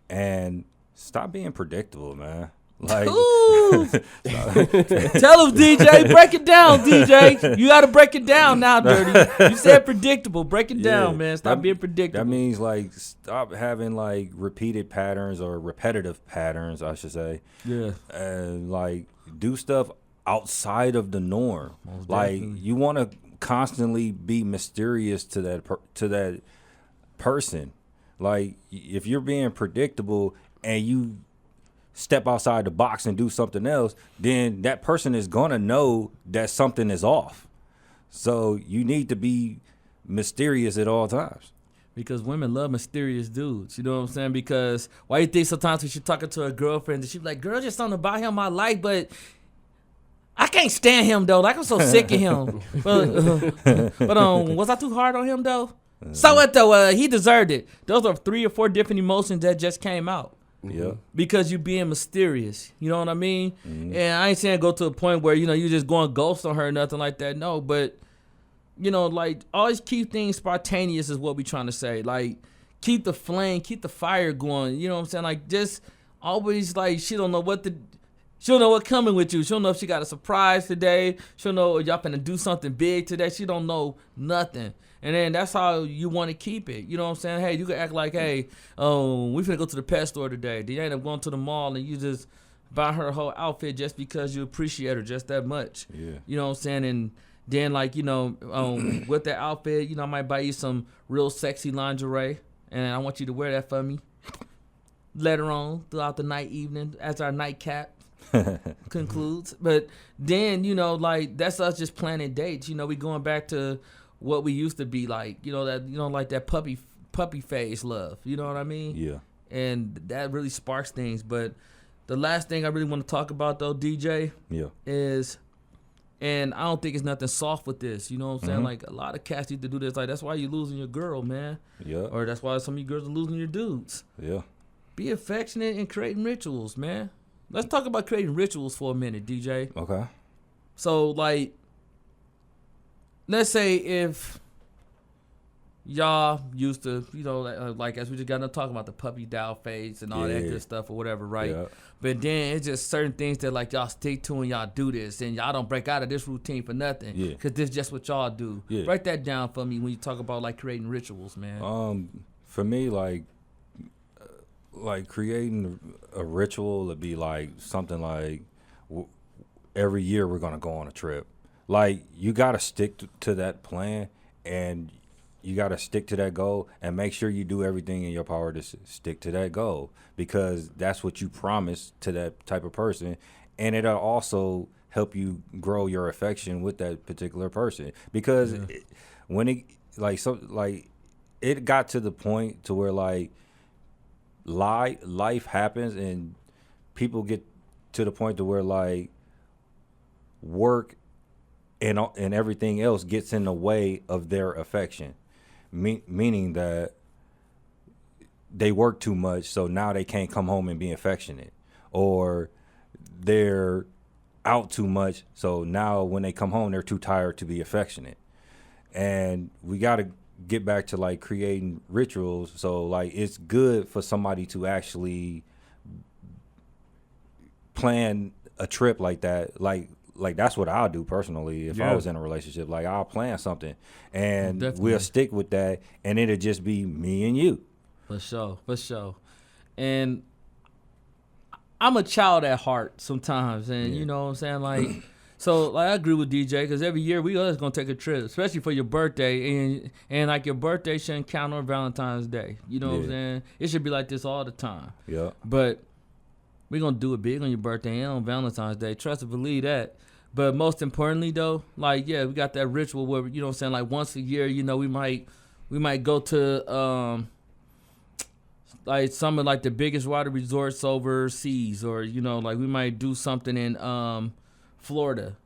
And stop being predictable, man. Like, Ooh. Tell him, DJ. Break it down, DJ. You got to break it down now, Dirty. You said predictable. Break it down, man. Stop being predictable. That means, like, stop having, like, repeated patterns or repetitive patterns, I should say. Yeah. And, like, do stuff outside of the norm. Most Like, definitely. you want to constantly be mysterious to that person. Like, if you're being predictable and you step outside the box and do something else, then that person is gonna know that something is off. So you need to be mysterious at all times. Because women love mysterious dudes. You know what I'm saying? Because why you think sometimes when she's talking to her girlfriend, and she's like, girl, just something about him I like, but I can't stand him, though. Like, I'm so sick of him. But was I too hard on him, though? So what, though? He deserved it. Those are 3 or 4 different emotions that just came out. Yeah. Because you being mysterious. You know what I mean? And I ain't saying go to a point where, you just going ghost on her or nothing like that. No, but, like, always keep things spontaneous is what we trying to say. Like, keep the flame, keep the fire going. You know what I'm saying? Like, just always, like, she don't know what coming with you. She don't know if she got a surprise today. She don't know if y'all finna do something big today. She don't know nothing. And then that's how you want to keep it. You know what I'm saying? Hey, you can act like, hey, we finna go to the pet store today. Then you end up going to the mall and you just buy her a whole outfit just because you appreciate her just that much. Yeah. You know what I'm saying? And then, like, with that outfit, I might buy you some real sexy lingerie. And I want you to wear that for me later on throughout the night, evening, as our nightcap concludes. But then, like, that's us just planning dates. We going back to what we used to be like, like that puppy phase love. You know what I mean? Yeah. And that really sparks things. But the last thing I really want to talk about, though, DJ, Yeah. is, and I don't think it's nothing soft with this. You know what I'm saying? Like, a lot of cats need to do this. Like, that's why you're losing your girl, man. Yeah. Or that's why some of you girls are losing your dudes. Yeah. Be affectionate and creating rituals, man. Let's talk about creating rituals for a minute, DJ. Okay. So, like, let's say if y'all used to, like as we just got to talk about the puppy doll phase and all that Yeah. good stuff or whatever, right? Yeah. But then it's just certain things that, like, y'all stick to and y'all do this and y'all don't break out of this routine for nothing. Yeah. Because this is just what y'all do. Yeah. Write that down for me when you talk about, like, creating rituals, man. For me, like creating a ritual would be like something like every year we're gonna go on a trip. Like, you gotta stick to that plan, and you gotta stick to that goal, and make sure you do everything in your power to stick to that goal, because that's what you promised to that type of person, and it'll also help you grow your affection with that particular person. Because it got to the point to where, like, life happens and people get to the point to where, like, work and everything else gets in the way of their affection, meaning that they work too much, so now they can't come home and be affectionate, or they're out too much, so now when they come home they're too tired to be affectionate. And we got to get back to like creating rituals. So like it's good for somebody to actually plan a trip like that. Like that's what I'll do personally if I was in a relationship. Like I'll plan something and Definitely. we'll stick with that, and it'll just be me and you. For sure. And I'm a child at heart sometimes, and you know what I'm saying? Like, so like I agree with DJ because every year we always gonna take a trip, especially for your birthday, and like your birthday shouldn't count on Valentine's Day. You know what I'm saying? It should be like this all the time. Yeah. But we're gonna do it big on your birthday and on Valentine's Day. Trust and believe that. But most importantly though, like we got that ritual where, you know what I'm saying, like once a year, you know, we might go to like some of like the biggest water resorts overseas, or you know, like we might do something in Florida,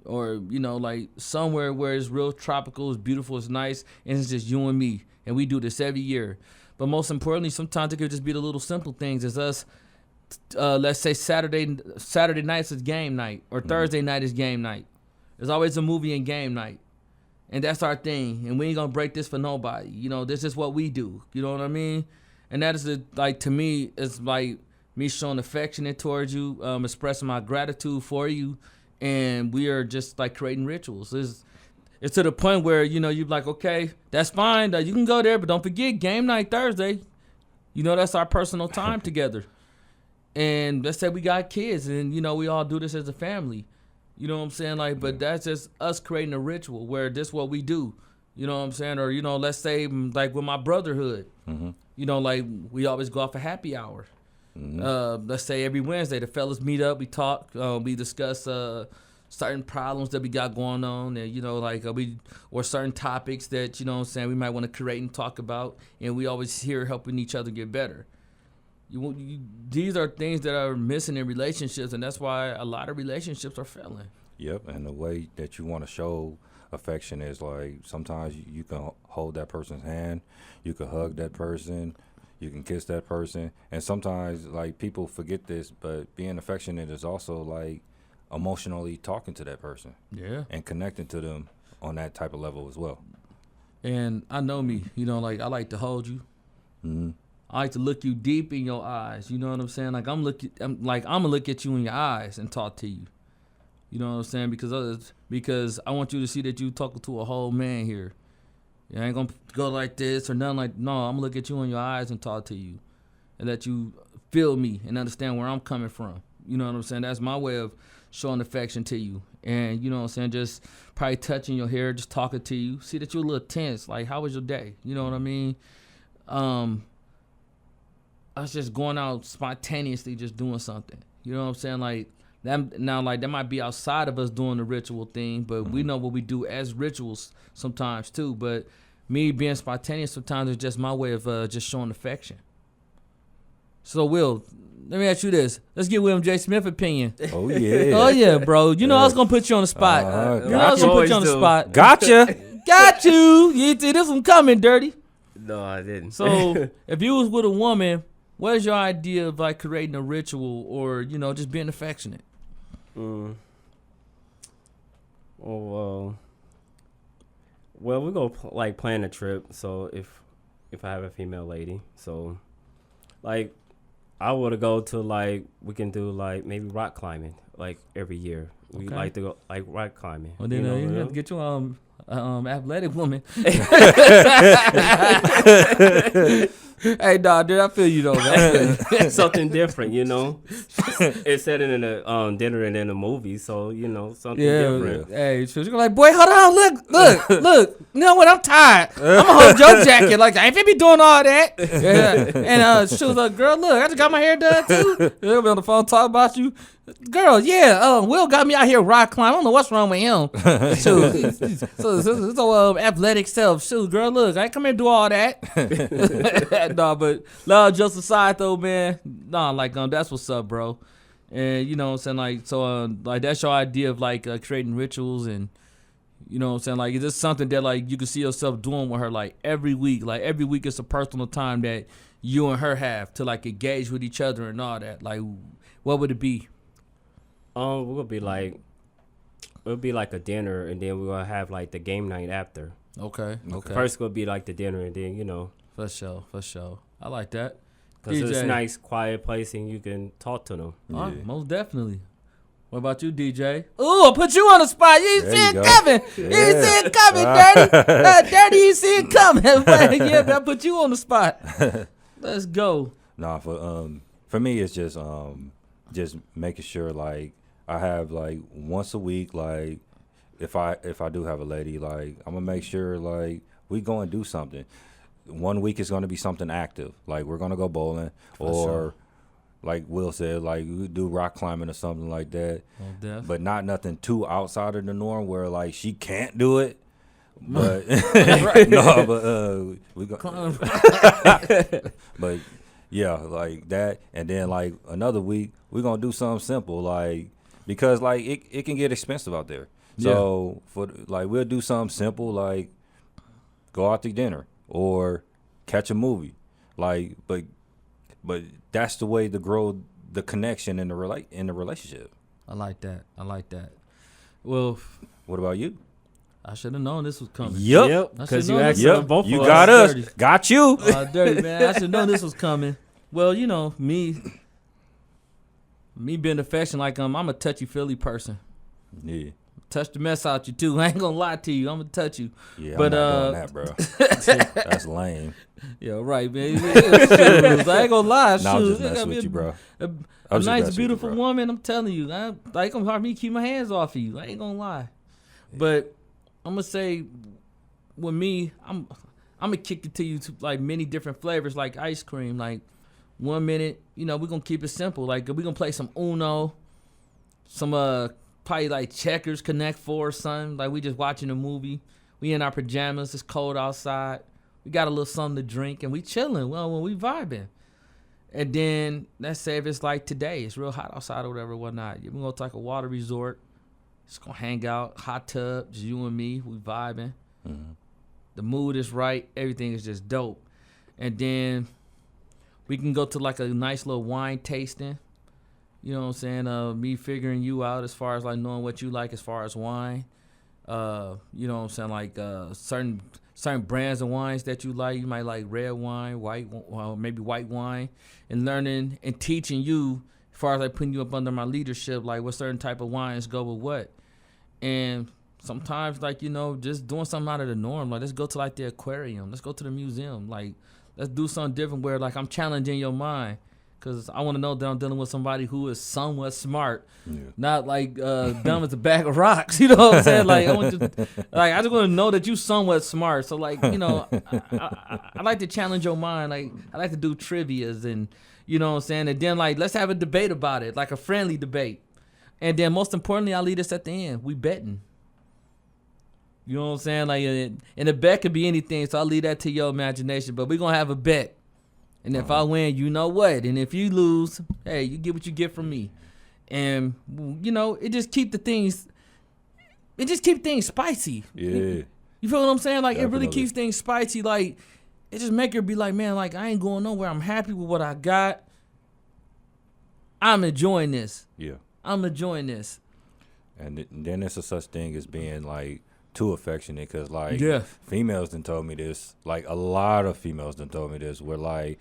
or you know, like somewhere where it's real tropical, it's beautiful, it's nice, and it's just you and me, and we do this every year. But most importantly, sometimes it could just be the little simple things. It's us. Let's say Saturday nights is game night, or Thursday night is game night. There's always a movie and game night, and that's our thing. And we ain't gonna break this for nobody. You know, this is what we do. You know what I mean? And that is like to me, it's like me showing affection towards you, expressing my gratitude for you, and we are just like creating rituals. It's to the point where, you know, you're like, okay, that's fine. You can go there, but don't forget game night Thursday. You know, that's our personal time together. And let's say we got kids, and you know, we all do this as a family. You know what I'm saying? Like, but that's just us creating a ritual where this is what we do. You know what I'm saying? Or, you know, let's say like with my brotherhood, you know, like we always go out for happy hour. Let's say every Wednesday the fellas meet up, we talk, we discuss certain problems that we got going on, and you know, like or certain topics that, you know what I'm saying, we might want to create and talk about, and we always here helping each other get better. These are things that are missing in relationships, and that's why a lot of relationships are failing. Yep, and the way that you want to show affection is like sometimes you can hold that person's hand, you can hug that person, you can kiss that person, and sometimes like people forget this, but being affectionate is also like emotionally talking to that person, and connecting to them on that type of level as well. And I know me, you know, like I like to hold you. I like to look you deep in your eyes. You know what I'm saying? Like I'm gonna look at you in your eyes and talk to you. You know what I'm saying? Because I want you to see that you talking to a whole man here. You ain't gonna go like this or nothing like. No, I'm gonna look at you in your eyes and talk to you, and let you feel me and understand where I'm coming from. You know what I'm saying? That's my way of showing affection to you. And you know what I'm saying? Just probably touching your hair, just talking to you. See that you're a little tense. Like, how was your day? You know what I mean? Us just going out spontaneously, just doing something. You know what I'm saying? Like that now, like that might be outside of us doing the ritual thing, but we know what we do as rituals sometimes too. But me being spontaneous sometimes is just my way of just showing affection. So Will, let me ask you this. Let's get William J. Smith's opinion. Oh yeah. Oh yeah, bro. You know I was gonna put you on the spot. You know I was gonna put you on the spot. Gotcha. Got you. You see this one coming, Dirty. No, I didn't. So if you was with a woman, what is your idea of like creating a ritual, or you know, just being affectionate? Well, we go like plan a trip. So if I have a female lady, so like I want to go to like we can do like maybe rock climbing like every year. We like to go like rock climbing. Well, then you have to get you athletic woman. Hey, dog, dude, I feel you though, man. Something different, you know. Instead of in a dinner and in a movie, so you know something different. Hey, she's like, boy, hold on, look. You know what? I'm tired. I'm gonna hold your jacket. Like I ain't finna be doing all that. And she was like, girl, look, I just got my hair done too. They'll be on the phone talking about you. Girl, Will got me out here rock climbing. I don't know what's wrong with him. So athletic self. Shoot, girl, look, I ain't come here to do all that. Nah, but love just aside though, man. Nah, like that's what's up, bro. And you know what I'm saying, like so like that's your idea of like creating rituals, and you know what I'm saying, like is this something that like you can see yourself doing with her like every week? Like every week it's a personal time that you and her have to like engage with each other and all that. Like what would it be? It'll be like a dinner, and then we're gonna have like the game night after. Okay. Okay. First would be like the dinner, and then For sure. For sure. I like that. because it's DJ. a nice, quiet place, and you can talk to them. All right, Yeah. most definitely. What about you, DJ? Ooh, I put you on the spot. You ain't There see you it go. coming. You ain't see it coming, Dirty. Dirty, you see it coming. Yeah, I put you on the spot. Let's go. Nah, for me, it's just making sure like I have like once a week, like if I do have a lady, like I'm gonna make sure like we go and do something. 1 week is gonna be something active, like we're gonna go bowling or sure. like Will said, like we do rock climbing or something like that. Most def. But not nothing too outside of the norm where like she can't do it. But no, but we go. But yeah, like that, and then like another week we're gonna do something simple, like because like it can get expensive out there. So for like we'll do something simple, like go out to dinner or catch a movie, like but that's the way to grow the connection in the relationship. I like that. I like that. Well, What about you? I should have known this was coming. Yep. I Because should you know asked this. Yep. them both You of got us. us. Dirty. Got you. Dirty, man. I should know this was coming. Well, you know, me being affectionate, like I'm a touchy-feely person. Yeah. Touch the mess out you, too. I ain't gonna lie to you. I'm gonna touch you. Yeah, But, I'm not doing that, bro. That's lame. Yeah, right, man. Shoot, I ain't gonna lie. No, I'm Shoot, just there gotta messing be with you, bro. A I'm just nice, messing with you, beautiful bro. woman. I'm telling you, like I'm hard me to keep my hands off of you. I ain't gonna lie. But I'm gonna say, with me, I'm gonna kick it to you to like many different flavors, like ice cream. Like 1 minute, you know, we're gonna keep it simple. Like we're gonna play some Uno, some probably like checkers, Connect Four or something. Like we just watching a movie. We in our pajamas. It's cold outside. We got a little something to drink and we chilling. Well, when we vibing. And then let's say if it's like today, it's real hot outside or whatever, whatnot. We're gonna take a water resort. Just gonna hang out, hot tub, just you and me. We vibing. Mhm. The mood is right. Everything is just dope. And then we can go to like a nice little wine tasting. You know what I'm saying? Me figuring you out as far as like knowing what you like as far as wine. You know what I'm saying? Like certain brands of wines that you like. You might like red wine, maybe white wine, and learning and teaching you as far as like putting you up under my leadership, like what certain type of wines go with what. And sometimes like, you know, just doing something out of the norm. Like let's go to like the aquarium. Let's go to the museum. Like let's do something different where like I'm challenging your mind. Because I want to know that I'm dealing with somebody who is somewhat smart, not like dumb as a bag of rocks. You know what I'm saying? Like I just want to know that you somewhat smart. So like, you know, I like to challenge your mind. Like I like to do trivias and you know what I'm saying. And then like let's have a debate about it, like a friendly debate. And then most importantly, I'll lead us at the end. We betting. You know what I'm saying? Like and the bet could be anything. So I'll leave that to your imagination. But we're gonna have a bet. And if I win, you know what? And if you lose, hey, you get what you get from me. And you know, it just keep things spicy. Yeah. You feel what I'm saying? Like it really Definitely. keeps things spicy. Like it just make her be like, man, like I ain't going nowhere. I'm happy with what I got. I'm enjoying this. Yeah. I'm enjoying this. And then there's a such thing as being like too affectionate, because like Yeah. females done told me this, like a lot of females done told me this, where like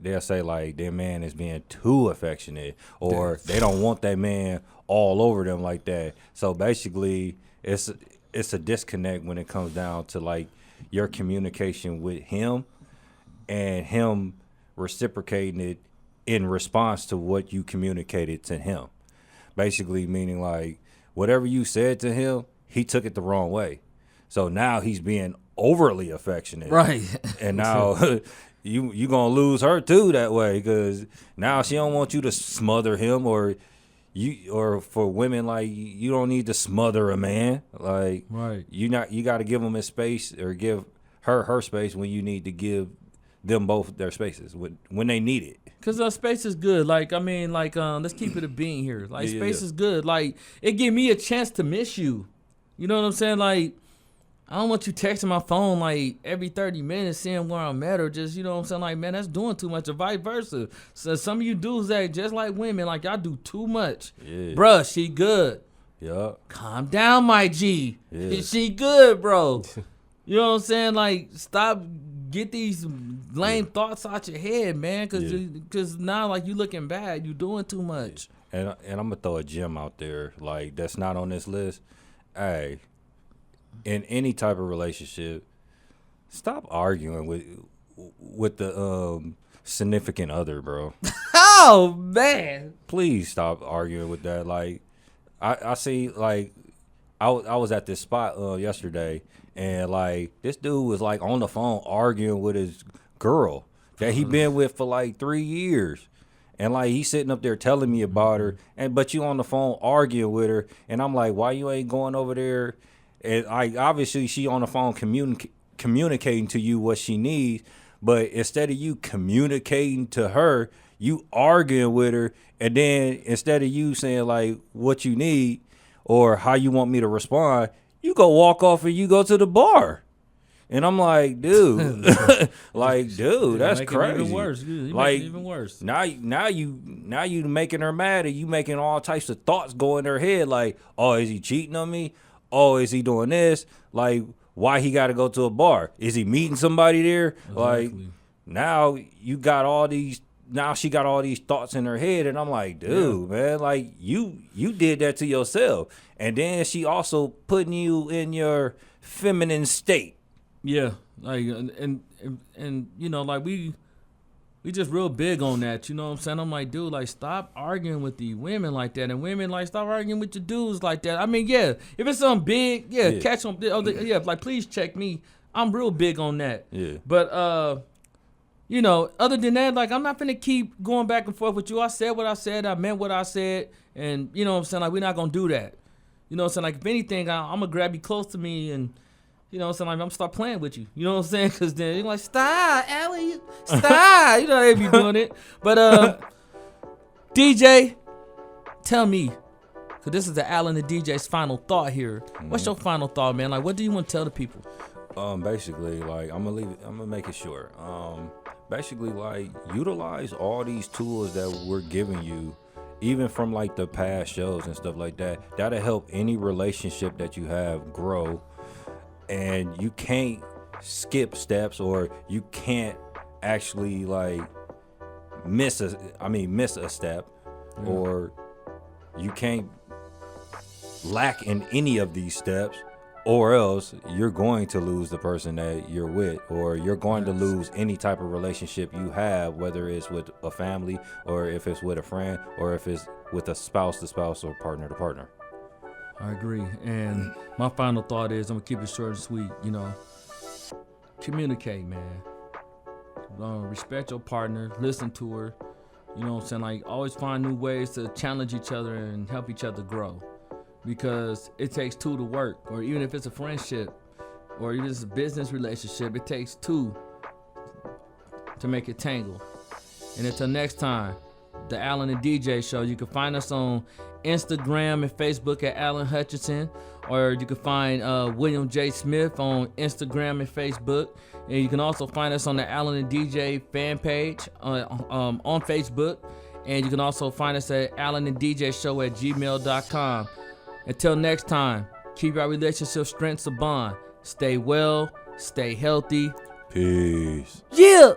they'll say like their man is being too affectionate, or they don't want that man all over them like that. So basically it's a disconnect when it comes down to like your communication with him and him reciprocating it in response to what you communicated to him. Basically meaning like whatever you said to him, he took it the wrong way. So now he's being overly affectionate. Right. And now you going to lose her too that way, because now she don't want you to smother him, or for women, like you don't need to smother a man. Like Right. you got to give him his space, or give her space when you need to give them both their spaces when they need it. Cause space is good. Like I mean, like let's keep it a being here. Like Yeah, space yeah. is good. Like it give me a chance to miss you. You know what I'm saying? Like I don't want you texting my phone like every 30 minutes, seeing where I'm at, or just you know what I'm saying? Like man, that's doing too much, or vice versa. So some of you dudes act just like women. Like y'all do too much. Yeah. Bruh, she good. Yeah. Calm down, my G. Yeah. She good, bro. You know what I'm saying? Like, stop, get these lame thoughts out your head, man. Cause now, like, you looking bad. You doing too much. And I'm gonna throw a gem out there, like that's not on this list. Hey, in any type of relationship, stop arguing with the significant other, bro. Oh man. Please stop arguing with that. Like, I see, like, I was at this spot yesterday, and like this dude was like on the phone arguing with his girl that he been with for like 3 years. And like he's sitting up there telling me about her, but you on the phone arguing with her, and I'm like, why you ain't going over there? And obviously she on the phone communicating to you what she needs, but instead of you communicating to her, you arguing with her, and then instead of you saying like what you need or how you want me to respond, you go walk off and you go to the bar. And I'm like, dude, that's crazy. Even worse. You like, make it even worse. Now you making her mad, and you making all types of thoughts go in her head. Like, oh, is he cheating on me? Oh, is he doing this? Like, why he got to go to a bar? Is he meeting somebody there? Exactly. Like, now you got all these. Now she got all these thoughts in her head, and I'm like, dude, man, like you did that to yourself, and then she also putting you in your feminine state. Yeah, like and you know, like we just real big on that. You know what I'm saying? I'm like, dude, like stop arguing with the women like that, and women like stop arguing with your dudes like that. I mean, yeah, if it's something big, catch them. Yeah, like please check me. I'm real big on that. Yeah. But you know, other than that, like I'm not finna keep going back and forth with you. I said what I said. I meant what I said, and you know what I'm saying? Like we're not gonna do that. You know what I'm saying? Like if anything, I'm gonna grab you close to me and. You know what I'm saying? Like, I'm going to start playing with you. You know what I'm saying? Because then you're like, stop, Allie. Stop. You know they be doing it. But, DJ, tell me. Because this is the Allen and DJ's final thought here. What's your final thought, man? Like, what do you want to tell the people? Basically, like, I'm gonna make it short. Basically, like, utilize all these tools that we're giving you, even from, like, the past shows and stuff like that. That'll help any relationship that you have grow. And you can't skip steps, or you can't actually like miss a step, or you can't lack in any of these steps, or else you're going to lose the person that you're with, or you're going to lose any type of relationship you have, whether it's with a family, or if it's with a friend, or if it's with a spouse to spouse, or partner to partner. I agree. And my final thought is I'm going to keep it short and sweet. You know, communicate, man. Respect your partner. Listen to her. You know what I'm saying? Like, always find new ways to challenge each other and help each other grow. Because it takes two to work. Or even if it's a friendship, or even if it's a business relationship, it takes two to make it tangle. And until next time, the Allen and DJ Show. You can find us on Instagram and Facebook at Allen Hutchinson, or you can find William J. Smith on Instagram and Facebook, and you can also find us on the Allen and DJ fan page on Facebook, and you can also find us at Allen and DJ Show at gmail.com. Until next time, keep our relationship strengths a bond. Stay well, stay healthy. Peace. Yeah.